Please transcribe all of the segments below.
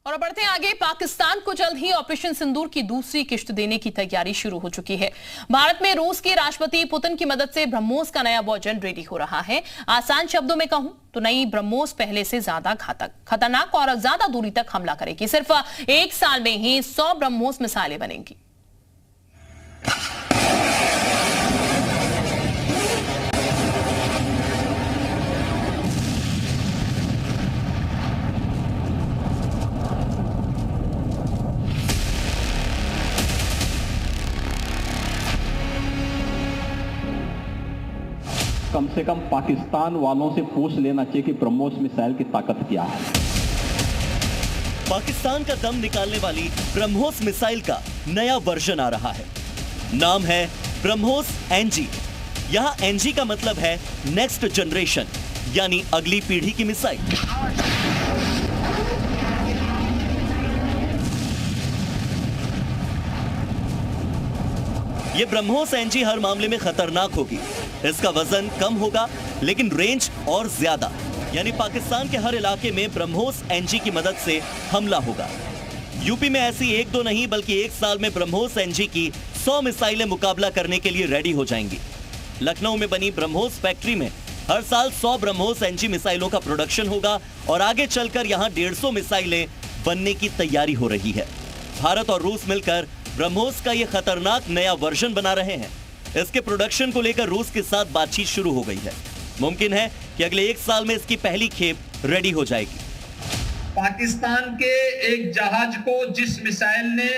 और बढ़ते हैं आगे। पाकिस्तान को जल्द ही ऑपरेशन सिंदूर की दूसरी किश्त देने की तैयारी शुरू हो चुकी है। भारत में रूस के राष्ट्रपति पुतिन की मदद से ब्रह्मोस का नया वर्जन रेडी हो रहा है। आसान शब्दों में कहूं तो नई ब्रह्मोस पहले से ज्यादा घातक, खतरनाक और ज्यादा दूरी तक हमला करेगी। सिर्फ 1 साल में ही 100 ब्रह्मोस मिसाइलें बनेंगी। कम से कम पाकिस्तान वालों से पूछ लेना चाहिए कि ब्रह्मोस मिसाइल की ताकत क्या है। पाकिस्तान का दम निकालने वाली ब्रह्मोस मिसाइल का नया वर्जन आ रहा है। नाम है ब्रह्मोस एनजी। यहां एनजी का मतलब है नेक्स्ट जनरेशन, यानी अगली पीढ़ी की मिसाइल। ये ब्रह्मोस एनजी हर मामले में खतरनाक होगी। इसका वजन कम होगा लेकिन रेंज और ज्यादा, यानी पाकिस्तान के हर इलाके में ब्रह्मोस एनजी की मदद से हमला होगा। यूपी में ऐसी 1-2 नहीं बल्कि 1 साल में ब्रह्मोस एनजी की 100 मिसाइलें मुकाबला करने के लिए रेडी हो जाएंगी। लखनऊ में बनी ब्रह्मोस फैक्ट्री में हर साल 100 ब्रह्मोस एनजी मिसाइलों का प्रोडक्शन होगा और आगे चलकर यहां 150 मिसाइलें बनने की तैयारी हो रही है। भारत और रूस मिलकर ब्रह्मोस का यह खतरनाक नया वर्जन बना रहे हैं। इसके प्रोडक्शन को लेकर रूस के साथ बातचीत शुरू हो गई है। मुमकिन है कि अगले 1 साल में इसकी पहली खेप रेडी हो जाएगी। पाकिस्तान के एक जहाज को जिस मिसाइल ने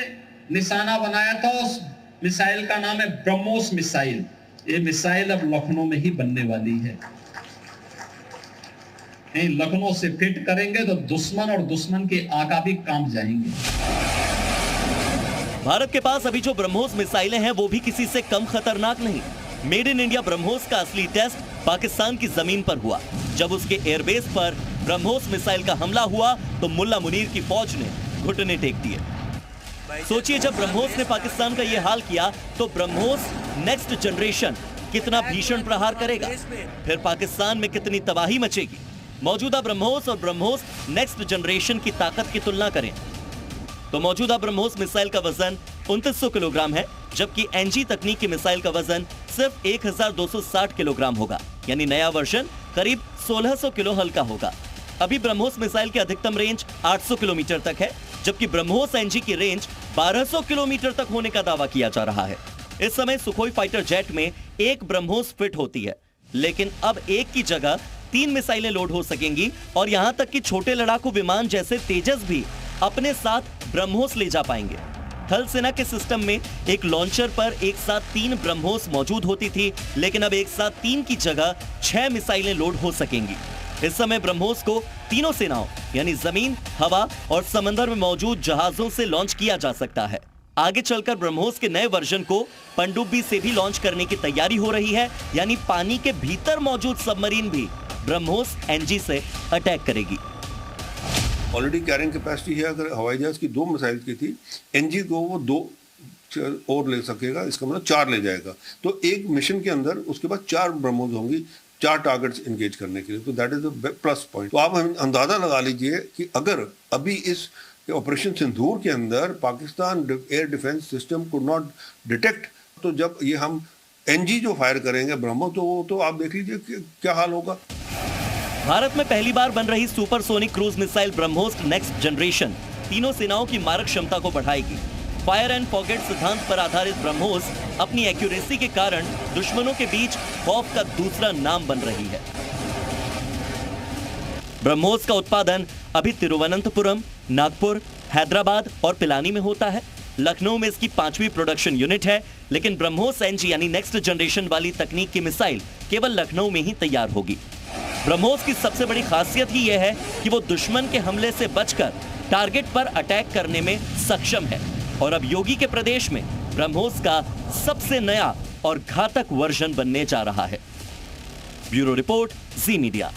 निशाना बनाया था, उस मिसाइल का नाम है ब्रह्मोस मिसाइल। ये मिसाइल अब लखनऊ में ही बनने वाली है। लखनऊ से फिट करेंगे तो दुश्मन और दुश्मन के आका भी कांप जाएंगे। भारत के पास अभी जो ब्रह्मोस मिसाइलें हैं वो भी किसी से कम खतरनाक नहीं। मेड इन इंडिया ब्रह्मोस का असली टेस्ट पाकिस्तान की जमीन पर हुआ। जब उसके एयरबेस पर ब्रह्मोस मिसाइल का हमला हुआ तो मुल्ला मुनीर की फौज ने घुटने टेक दिए। सोचिए, जब ब्रह्मोस ने पाकिस्तान का यह हाल किया तो ब्रह्मोस नेक्स्ट जनरेशन कितना भीषण प्रहार करेगा, फिर पाकिस्तान में कितनी तबाही मचेगी। मौजूदा ब्रह्मोस और ब्रह्मोस नेक्स्ट जनरेशन की ताकत की तुलना करें तो मौजूदा ब्रह्मोस मिसाइल का वजन 2900 किलोग्राम है, जबकि एनजी तकनीक की मिसाइल का वजन सिर्फ 1260 किलोग्राम होगा, यानी नया वर्जन करीब 1600 किलो हल्का होगा। अभी ब्रह्मोस मिसाइल की अधिकतम रेंज 800 किलोमीटर तक है, जबकि ब्रह्मोस एनजी की रेंज 1200 किलोमीटर तक होने का दावा किया जा रहा है। इस समय सुखोई फाइटर जेट में 1 ब्रह्मोस फिट होती है, लेकिन अब 1 की जगह 3 मिसाइलें लोड हो सकेंगी और यहां तक कि छोटे लड़ाकू विमान जैसे तेजस भी अपने साथ ब्रह्मोस ले जा पाएंगे। थल सेना के सिस्टम में एक लॉन्चर पर एक साथ 3 ब्रह्मोस मौजूद होती थी, लेकिन अब एक साथ 3 की जगह 6 मिसाइलें लोड हो सकेंगी। इस समय ब्रह्मोस को तीनों सेनाओं यानी जमीन, हवा और समंदर में मौजूद जहाजों से लॉन्च किया जा सकता है। आगे चलकर ब्रह्मोस के नए वर्जन को पनडुब्बी से भी लॉन्च करने की तैयारी हो रही है, यानी पानी के भीतर मौजूद सबमरीन भी ब्रह्मोस एनजी से अटैक करेगी। ऑलरेडी कैरिंग कैपेसिटी है। अगर हवाई जहाज की 2 मिसाइल की थी, एनजी को वो 2 और ले सकेगा, इसका मतलब 4 ले जाएगा। तो एक मिशन के अंदर उसके बाद 4 ब्रह्मोस होंगी, 4 टारगेट्स एंगेज करने के लिए। तो that is the plus point. तो आप अंदाजा लगा लीजिए कि अगर अभी इस ऑपरेशन सिंदूर के अंदर Pakistan air defence system could not detect, तो जब ये हम एनजी जो फायर करेंगे ब्रह्मोस, तो आप देख लीजिए क्या हाल होगा। भारत में पहली बार बन रही supersonic cruise missile BrahMos next generation तीनों सेनाओं की मारक क्षमता को बढ़ाएगी। फायर एंड फॉरगेट सिद्धांत पर आधारित ब्रह्मोस अपनी एक्यूरेसी के कारण दुश्मनों के बीच खौफ का दूसरा नाम बन रही है। ब्रह्मोस का उत्पादन अभी तिरुवनंतपुरम, नागपुर, हैदराबाद और पिलानी में होता है। लखनऊ में इसकी 5वीं प्रोडक्शन यूनिट है, लेकिन ब्रह्मोस एनजी यानी नेक्स्ट जनरेशन वाली तकनीक की मिसाइल केवल लखनऊ में ही तैयार होगी। ब्रह्मोस की सबसे बड़ी खासियत ही यह है कि वो दुश्मन के हमले से बचकर टारगेट पर अटैक करने में सक्षम है और अब योगी के प्रदेश में ब्रह्मोस का सबसे नया और घातक वर्जन बनने जा रहा है। ब्यूरो रिपोर्ट, जी मीडिया।